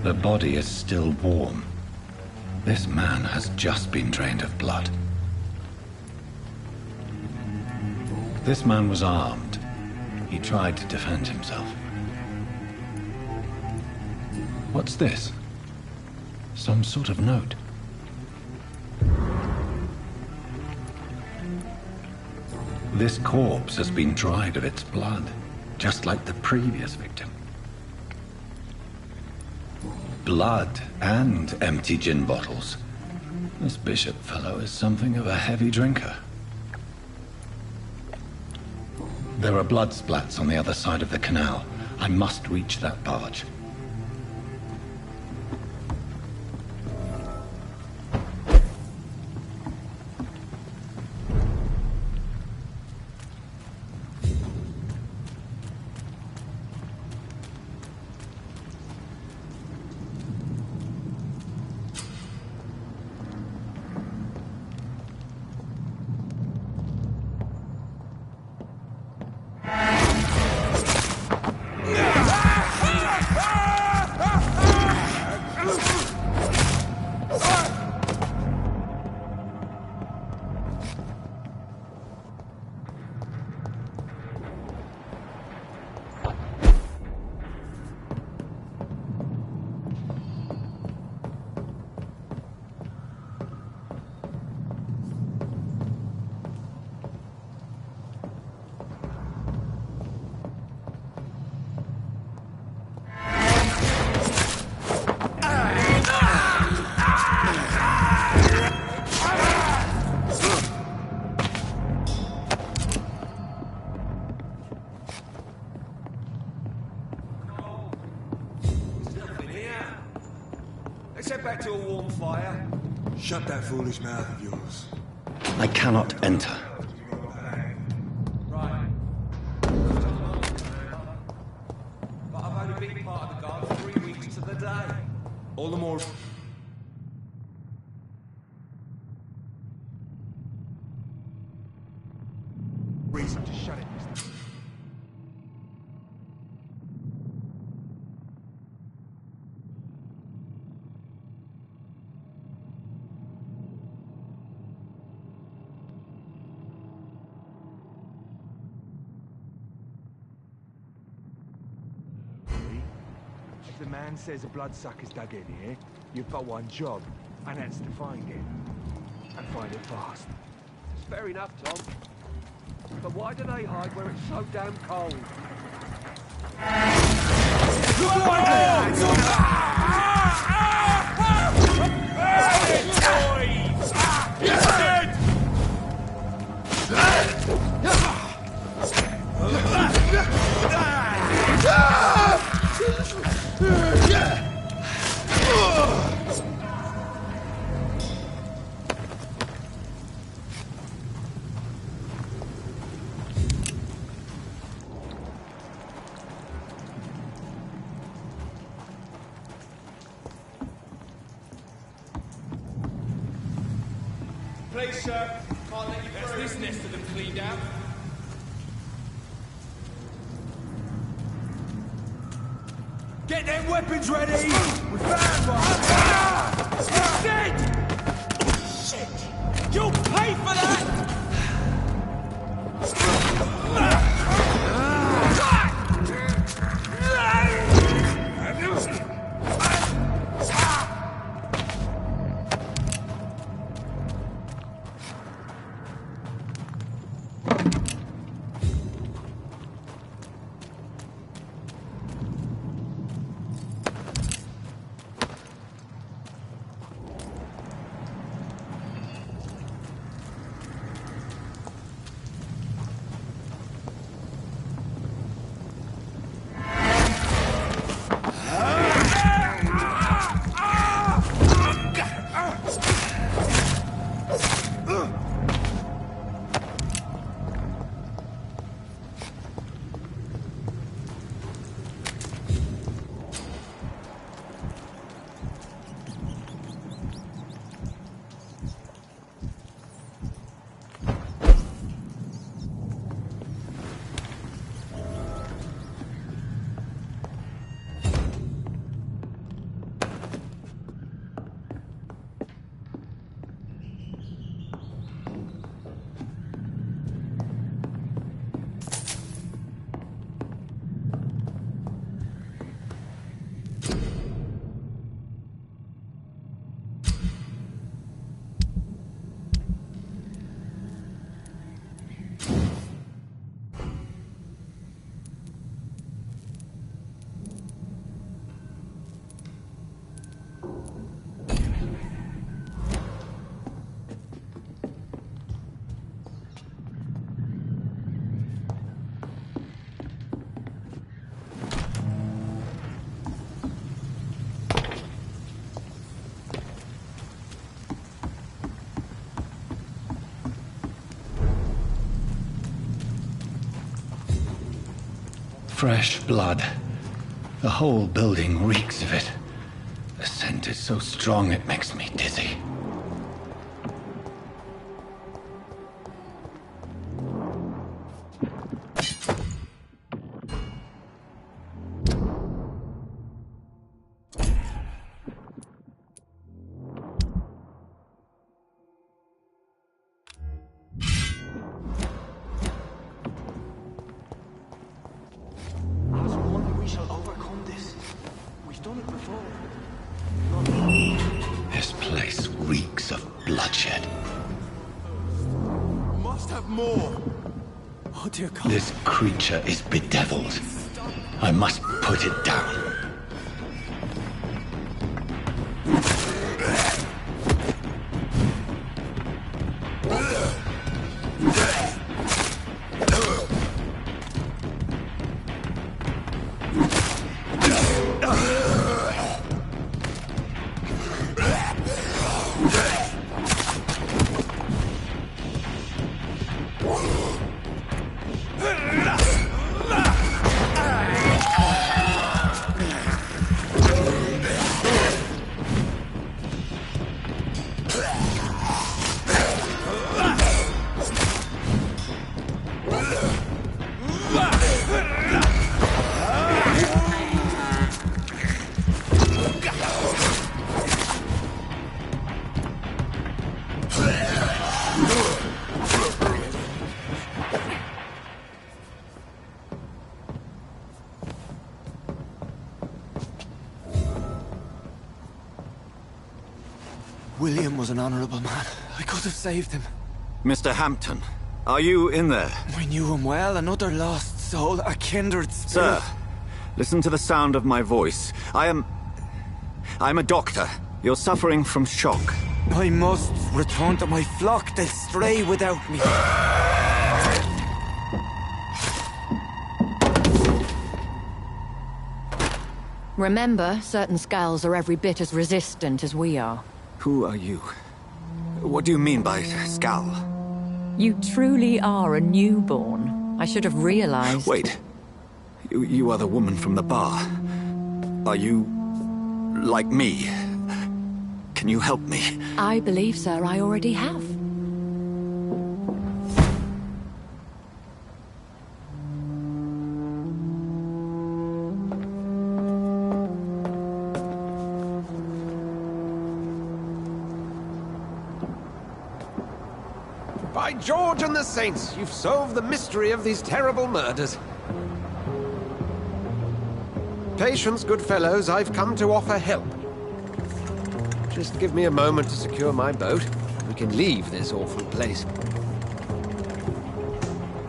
Her body is still warm. This man has just been drained of blood. This man was armed. He tried to defend himself. What's this? Some sort of note. This corpse has been dried of its blood, just like the previous victim. Blood and empty gin bottles. This bishop fellow is something of a heavy drinker. There are blood splats on the other side of the canal. I must reach that barge. Back to a warm fire. Shut that foolish mouth of yours. I cannot enter. Right. But I've only been part of the guard 3 weeks to the day. All the more reason to shut it. The man says a bloodsucker's dug in here. You've got one job, and that's to find it. And find it fast. It's fair enough, Tom. But why do they hide where it's so damn cold? Please, sir. Can't let you through. There's this nest of them cleaned out. Get them weapons ready! We found one! It's dead! Shit! You'll pay for that! Fresh blood. The whole building reeks of it. The scent is so strong it makes me dizzy. As one, we shall overcome this. We've done it before. This place reeks of bloodshed. Must have more. Oh dear God. This creature is bedeviled. I must put it down. William was an honorable man. I could have saved him. Mr. Hampton, are you in there? We knew him well, another lost soul, a kindred Sir, spirit. listen to the sound of my voice. I'm a doctor. You're suffering from shock. I must return to my flock. They'll stray without me. Remember, certain skulls are every bit as resistant as we are. Who are you? What do you mean by Skal? You truly are a newborn. I should have realized. Wait. You are the woman from the bar. Are you... like me? Can you help me? I believe, sir, I already have. By George and the Saints, you've solved the mystery of these terrible murders. Patience, good fellows, I've come to offer help. Just give me a moment to secure my boat. We can leave this awful place.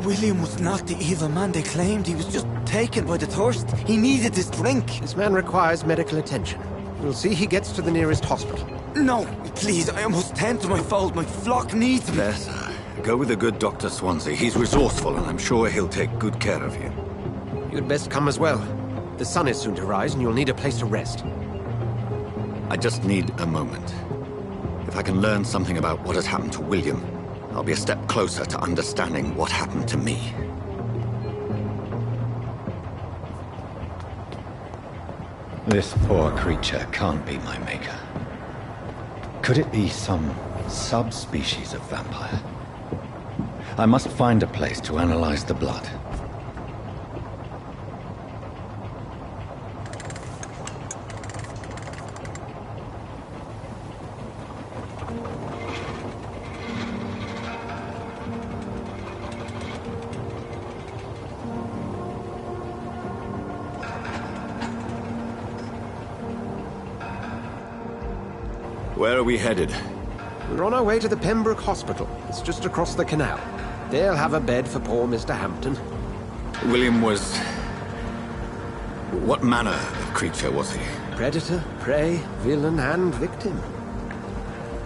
William was not the evil man they claimed. He was just taken by the thirst. He needed this drink. This man requires medical attention. We'll see he gets to the nearest hospital. No, please, I must tend to my fold. My flock needs me. There, sir. Go with the good Dr. Swansea. He's resourceful, and I'm sure he'll take good care of you. You'd best come as well. The sun is soon to rise, and you'll need a place to rest. I just need a moment. If I can learn something about what has happened to William, I'll be a step closer to understanding what happened to me. This poor creature can't be my maker. Could it be some subspecies of vampire? I must find a place to analyze the blood. Where are we headed? We're on our way to the Pembroke Hospital. It's just across the canal. They'll have a bed for poor Mr. Hampton. William was... what manner of creature was he? Predator, prey, villain, and victim.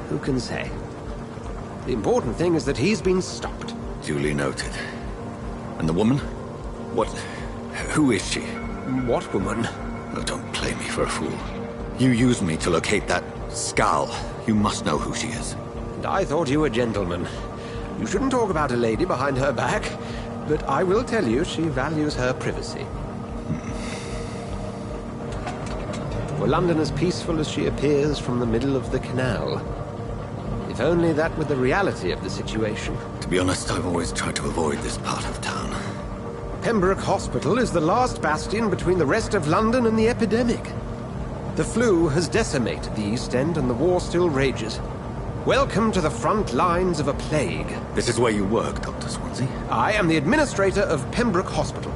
Who can say? The important thing is that he's been stopped. Duly noted. And the woman? What... who is she? What woman? Oh, don't play me for a fool. You used me to locate that Skal. You must know who she is. And I thought you a gentleman. You shouldn't talk about a lady behind her back, but I will tell you she values her privacy. For London as peaceful as she appears from the middle of the canal. If only that were the reality of the situation. To be honest, I've always tried to avoid this part of town. Pembroke Hospital is the last bastion between the rest of London and the epidemic. The flu has decimated the East End and the war still rages. Welcome to the front lines of a plague. This is where you work, Dr. Swansea? I am the administrator of Pembroke Hospital.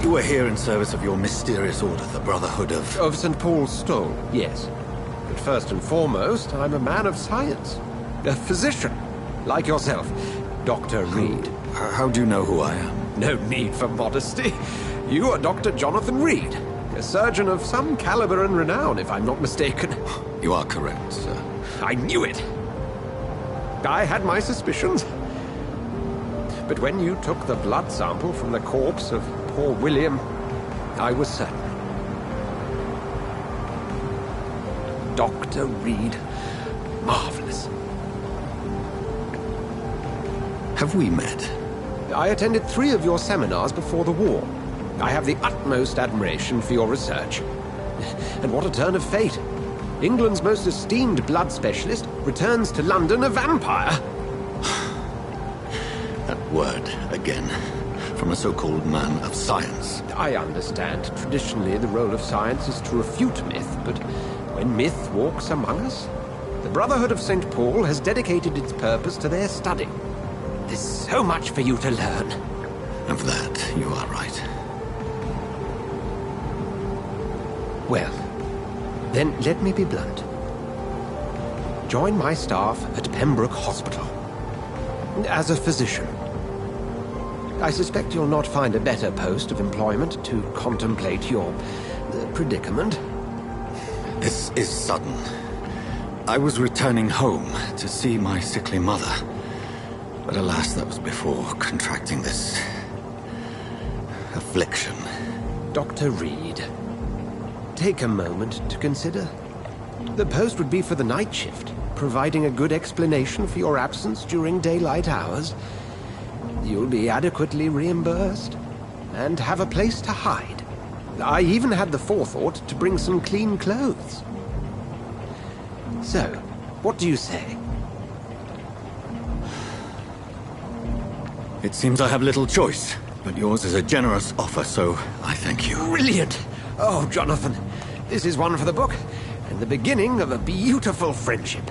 You were here in service of your mysterious order, the Brotherhood of... Of St. Paul's Stole, yes. But first and foremost, I'm a man of science. A physician, like yourself, Dr. Reed. How do you know who I am? No need for modesty. You are Dr. Jonathan Reed, a surgeon of some caliber and renown, if I'm not mistaken. You are correct, sir. I knew it! I had my suspicions. But when you took the blood sample from the corpse of poor William, I was certain. Dr. Reed. Marvelous. Have we met? I attended 3 of your seminars before the war. I have the utmost admiration for your research. And what a turn of fate. England's most esteemed blood specialist returns to London a vampire. That word, again. From a so-called man of science. I understand. Traditionally, the role of science is to refute myth, but when myth walks among us, the Brotherhood of St. Paul has dedicated its purpose to their study. There's so much for you to learn. Of that, you are right. Well, then let me be blunt. Join my staff at Pembroke Hospital. As a physician. I suspect you'll not find a better post of employment to contemplate your predicament. This is sudden. I was returning home to see my sickly mother. But alas, that was before contracting this... affliction. Dr. Reed, take a moment to consider. The post would be for the night shift, providing a good explanation for your absence during daylight hours. You'll be adequately reimbursed, and have a place to hide. I even had the forethought to bring some clean clothes. So, what do you say? It seems I have little choice, but yours is a generous offer, so I thank you. Brilliant! Oh, Jonathan, this is one for the book, and the beginning of a beautiful friendship.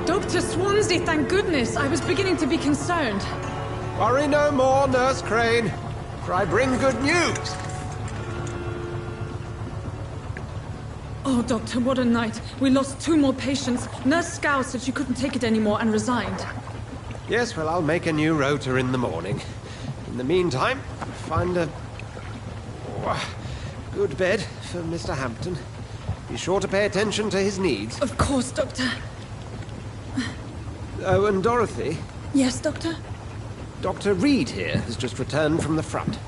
Dr. Swansea, thank goodness. I was beginning to be concerned. Worry no more, Nurse Crane, for I bring good news. Oh, Doctor, what a night. We lost 2 more patients. Nurse Scow said she couldn't take it anymore and resigned. Yes, well, I'll make a new rota in the morning. In the meantime, find a good bed for Mr. Hampton. Be sure to pay attention to his needs. Of course, Doctor. Oh, and Dorothy? Yes, Doctor? Dr. Reed here has just returned from the front.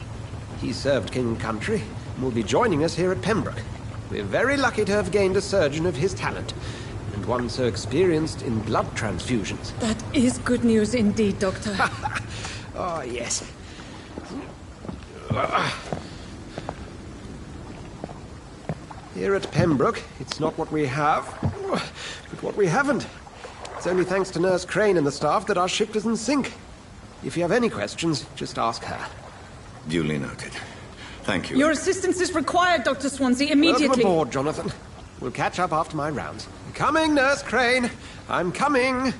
He served King Country and will be joining us here at Pembroke. We're very lucky to have gained a surgeon of his talent, and one so experienced in blood transfusions. That is good news indeed, Doctor. Oh, yes. Here at Pembroke, it's not what we have, but what we haven't. It's only thanks to Nurse Crane and the staff that our ship doesn't sink. If you have any questions, just ask her. Duly noted. Thank you. Your assistance is required, Dr. Swansea, immediately. Welcome aboard, Jonathan. We'll catch up after my rounds. Coming, Nurse Crane. I'm coming.